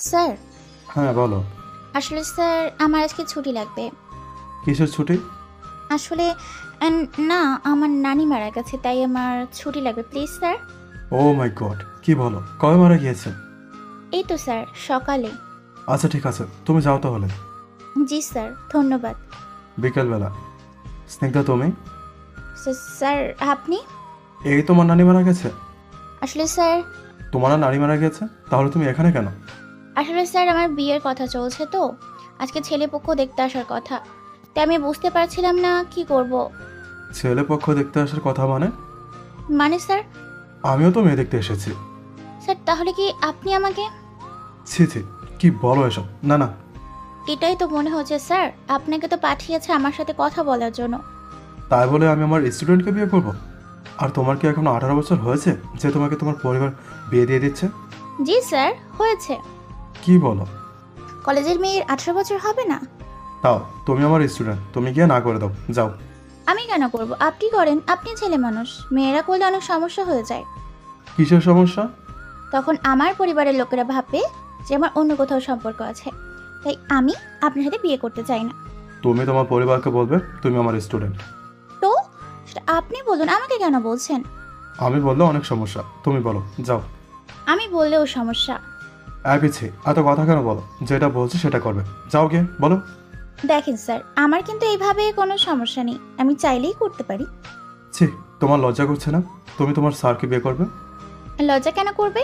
Sir, হ্যাঁ বলো। আসলে স্যার আমার আজকে ছুটি লাগবে। কিসের ছুটি? আসলে না, আমার নানি মারা গেছে, তাই আমার ছুটি লাগবে please sir. Oh my god, কি বলো, কবে মারা গিয়েছে? এই তো স্যার, সকালে। আচ্ছা ঠিক আছে, তুমি যাও তাহলে। জি স্যার, ধন্যবাদ। বিকেলবেলা। স্নিগ্ধা তুমি? স্যার আপনি? এই তোমার নানি মারা গেছে? আসলে স্যার তোমার আর নানি মারা গেছে, তাহলে তুমি এখানে কেন? আসলে স্যার আমার বিয়ের কথা চলছে তো, আজকে ছেলেপক্ষ দেখতে আসার কথা, তাই আমি বুঝতে পারছিলাম না কি করব। ছেলে পক্ষ দেখতে আসার কথা মানে? মানে স্যার? আমিও তো মেয়ে দেখতে এসেছি। স্যার তাহলে কি আপনি আমাকে? ছি ছি, কি বলো এসব? না না। এটাই তো মনে হচ্ছে স্যার, আপনাকে তো পাঠিয়েছে আমার সাথে কথা বলার জন্য। তাই বলে আমি আমার স্টুডেন্টকে বিয়ে করব? আর তোমার কি এখনো 18 বছর হয়েছে যে তোমাকে তোমার পরিবার বিয়ে দিয়ে দিচ্ছে? জি স্যার, হয়েছে। কি বলো? কলেজের মেয়ের 18 বছর হবে না? তাও তুমি আমার স্টুডেন্ট, তুমি গিয়ে না করে দাও, যাও। আমি কেন করব? আপনি করেন, আপনি ছেলে মানুষ, মেয়েরা করলে অনেক সমস্যা হয়ে যায়। কিসের সমস্যা? তখন আমার পরিবারের লোকেরা ভাববে যে আমার অন্য কোথাও সম্পর্ক আছে, তাই আমি আপনার সাথে বিয়ে করতে চাই না। তুমি তোমার পরিবারকে বলবে তুমি আমার স্টুডেন্ট। তো সেটা আপনি বলুন, আমাকে কেন বলছেন? আমি বললে অনেক সমস্যা, তুমি বলো, যাও। আমি বললেও সমস্যা? পিছি এত কথা কেন বলো? যেটা বলছি সেটা করবে, যাও গিয়ে বলো। দেখেন স্যার, আমার কিন্তু এইভাবে কোনো সমস্যা নেই, আমি চাইলেই করতে পারি। ছি, তোমার লজ্জা করছে না? তুমি তোমার স্যারকে বিয়ে করবে? লজ্জা কেন করবে?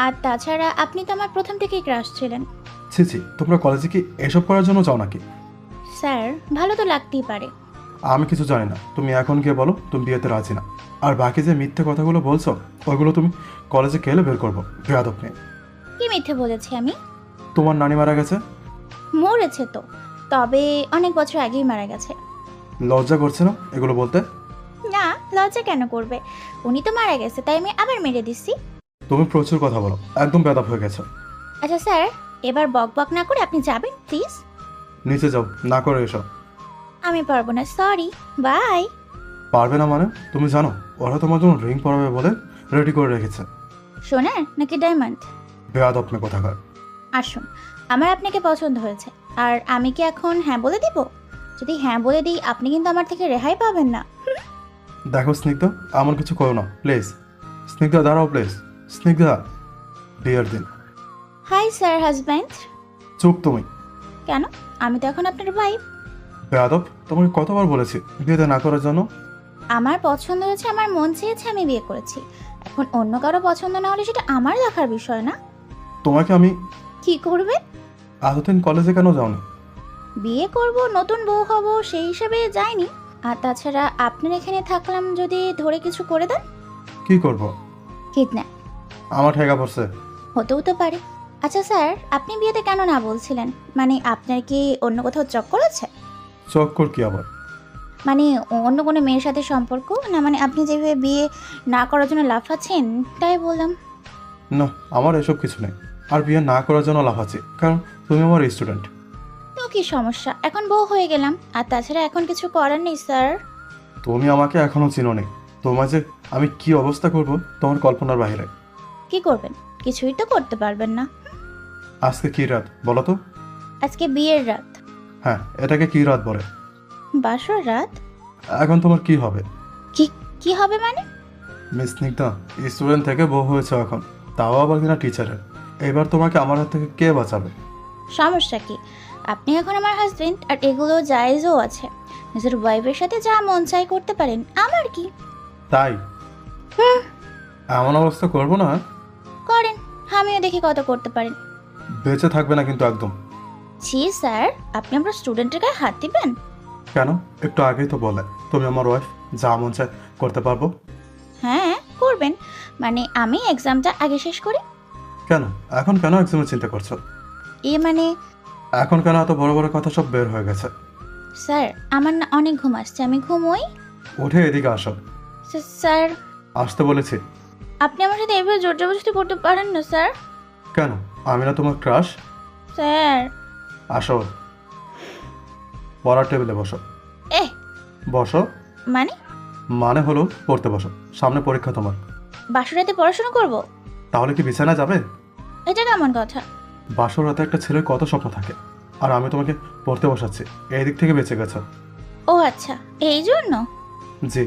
আর তাছাড়া আপনি তো আমার প্রথম থেকেই ক্রাশ ছিলেন। ছি ছি, তোমরা কলেজে কি এসব করার জন্য যাও নাকি? স্যার ভালো তো লাগতেই পারে। আমি কিছু জানি না, তুমি এখন গিয়ে বলো তুমি বিয়েতে রাজি না। আর বাকি যে মিথ্যে কথাগুলো বলছো ওইগুলো তুমি কলেজে গেলে বের করবো, বেয়াদব মেয়ে। কি মিথ্যে বলেছি আমি? তোমার নানি মারা গেছে? মরেছে তো, তবে অনেক বছর আগেই মারা গেছে। লজ্জা করছে না এগুলো বলতে? না, লজ্জা কেন করবে? উনি তো মারা গেছে, তাই আমি আবার মেরে দিচ্ছি। তুমি প্রচুর কথা বলো, একদম বেয়াদব হয়ে গেছো। আচ্ছা স্যার, এবার বক বক না করে আপনি যাবেন প্লিজ। নিচে যাও, না করে এসো। আমি পারবো না, সরি, বাই। পারবে না মানে? তুমি জানো ওরা তোমার জন্য রিং পরাবে বলে রেডি করে রেখেছে। সোনার নাকি ডায়মন্ড? বেয়াদব মেয়ে কোথাকার। আসুন, আমার আপনাকে পছন্দ হয়েছে, আর আমি কি এখন হ্যাঁ বলে দিব? যদি হ্যাঁ বলে দিই আপনি কিন্তু আমার থেকে রেহাই পাবেন না। দেখো স্নিগ্ধা, এমন কিছু করো না প্লিজ। স্নিগ্ধা দাঁড়াও প্লিজ। স্নিগ্ধা, বিয়ের দিন। Hi sir husband. চুপ তুমি। কেন? আমি তো এখন আপনার ওয়াইফ। বেয়াদব, তোমাকে কতবার বলেছি বিয়েতে না করার জন্য? আমার পছন্দ হয়েছে, আমার মন চেয়েছে, আমি বিয়ে করেছি। এখন অন্য কারো পছন্দ না হলে সেটা আমার দেখার বিষয় না। তোমাকে আমি কি করবে? এতদিন কলেজে কেন যাওনি? বিয়ে করব, নতুন বউ হব, সেই হিসাবে যাইনি। আর তাছাড়া আপনার এখানে থাকলাম, যদি ধরে কিছু করে দেন। কি করব? কিডন্যাপ। আমার ঠেকা পড়ছে। হতেও তো পারে। আচ্ছা স্যার, আপনি বিয়েতে কেন না বলছিলেন? মানে আপনার কি অন্য কোথাও চক্কর আছে? চক্কর কি আবার? মানে অন্য কোনো মেয়ের সাথে সম্পর্ক না? মানে আপনি যেভাবে বিয়ে না করার জন্য লাফাচ্ছেন, তাই বললাম। না, আমার এসব কিছু নেই। আর বিয়ে না করার জন্য লাফাচ্ছি কারণ তুমি আমার স্টুডেন্ট। তো কি সমস্যা, এখন বউ হয়ে গেলাম, আর তাছাড়া এখন কিছু করার নেই স্যার। তুমি আমাকে এখনো চিনো নি। তোমার যে আমি কি অবস্থা করব তোমার কল্পনার বাইরে। কি করবেন? কিছুই তো করতে পারবেন না। আজকে কি রাত বলো তো? আজকে বিয়ের রাত। হ্যাঁ, এটাকে কি রাত বলে? বাসর রাত। এখন তোমার কি হবে? কি? কি হবে মানে? মিস স্নিগ্ধা, স্টুডেন্ট থেকে বউ হয়েছে এখন, তাও আবার কিনা টিচারের। এবার তোমাকে আমার হাত থেকে কে বাঁচাবে? সমস্যা কি? আপনি এখন আমার হাজবেন্ড, আর এগুলো জায়েজও আছে। নিজের ওয়াইফের সাথে যা মন চাই করতে পারেন, আমার কি। তাই? হুম। এমন অবস্থা করবো না। করেন, আমিও দেখি কত করতে পারেন। বেঁচে থাকবে না কিন্তু একদম। জি স্যার, আপনি আমার স্টুডেন্টের গায়ে হাত দিবেন? কেন? একটু আগেই তো বলে তুমি আমার ওয়াইফ, যা মন চায় করতে পারবো। হ্যাঁ করবেন, মানে আমি এক্সামটা আগে শেষ করি। কেন? এখন কেন এক্সামের চিন্তা করছো? মানে এখন কেন এত বড় বড় কথা সব বের হয়ে গেছে? স্যার, আমার না অনেক ঘুম আসছে, আমি ঘুমোই। উঠে এদিকে আসো। স্যার, আসতে বলেছি। আপনি আমার সাথে এভাবে জোর জবরদস্তি করতে পারেন না স্যার। কেন? আমি না তোমার ক্রাশ? স্যার। আসো, পড়ার টেবিলে বসো। এ বসো। মানে? মানে হলো পড়তে বসো, সামনে পরীক্ষা তোমার। বাসরাতে পড়াশোনা করব? তাহলে কি বিছানা যাবে? এটা কেমন কথা? বাসর রাতে একটা ছেলের কত স্বপ্ন থাকে, আর আমি তোমাকে পড়তে বসাচ্ছি, এই দিক থেকে বেঁচে গেছো। ও আচ্ছা, এই জন্য। জি,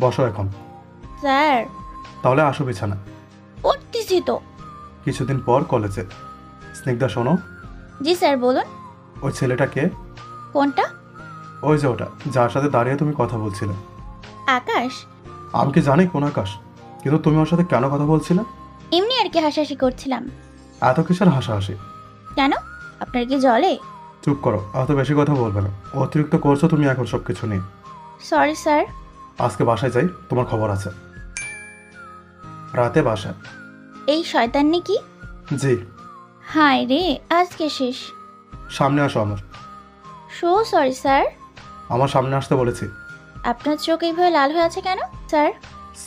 বসো এখন। স্যার, তাহলে আসো বিছানা। পড়তেছি তো। কিছুদিন পর কলেজে। স্নিগ্ধা শোনো, জি স্যার, বলুন। ওই ছেলেটা কে? কোনটা? ওই যে ওটা, যার সাথে দাঁড়িয়ে তুমি কথা বলছিলে। আকাশ? আমি কি জানি কোন আকাশ, কিন্তু তুমি ওর সাথে কেন কথা বলছিলে? এমনি আর কি হাসাহাসি করছিলাম। এত কিসের হাসাহাসি? কেন, আপনার কি জলে? চুপ করো, এত বেশি কথা বলবে না। অতিরিক্ত করছো তুমি এখন সব কিছু নিয়ে। Sorry sir. আজকে বাসায় যাই, তোমার খবর আছে। রাতে বাসায়। এই শয়তান্নি কি? জি। হায় রে, আজকে শেষ। সামনে আসো আমার। So sorry sir. আমার সামনে আসতে বলেছি। আপনার চোখ এইভাবে লাল হয়ে আছে কেন স্যার?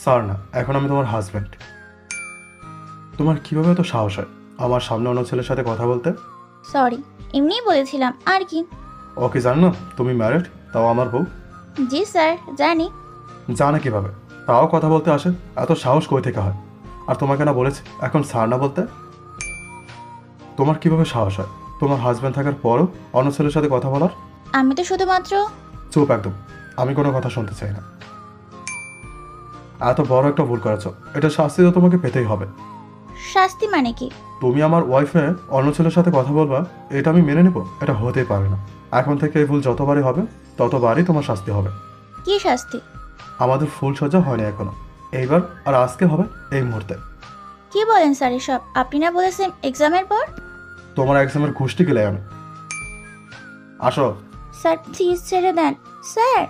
স্যার না, এখন আমি তোমার হাজব্যান্ড। তোমার কিভাবে এত সাহস হয় আমার সামনে অন্য ছেলের সাথে কথা বলতে? সরি, এমনিই বলেছিলাম আর কি। ও কি জানো না তুমি ম্যারিড, তাও আমার বউ? জি স্যার, জানি। জানে কিভাবে? তাও কথা বলতে আসে, এত সাহস কই থেকে হয়? আর তোমাকে না বলেছি এখন স্যার না বলতে? তোমার কিভাবে সাহস হয় তোমার হাজব্যান্ড থাকার পরও অন্য ছেলের সাথে কথা বলার? আমি তো শুধুমাত্র। চুপ একদম, আমি কোনো কথা শুনতে চাই না। এত বড় একটা ভুল করেছো, এটা শাস্তি তো তোমাকে পেতেই হবে। শাস্তি মানে কি? তুমি আমার ওয়াইফে অন্য ছেলের সাথে কথা বলবা, এটা আমি মেনে নেব? এটা হতেই পারে না। এখন থেকে এই ভুল যতবারই হবে ততবারই তোমার শাস্তি হবে। কি শাস্তি? আমাদের ফুল সজ্জা হয়নি এখনো, এইবার আর আজকে হবে, এই মুহূর্তে। কি বলেন স্যার এসব? আপনি না বলেছেন এক্সামের পর? তোমার এক্সামের ঘুষটি গেলে আমি। আসো। স্যার প্লিজ ছেড়ে দেন স্যার।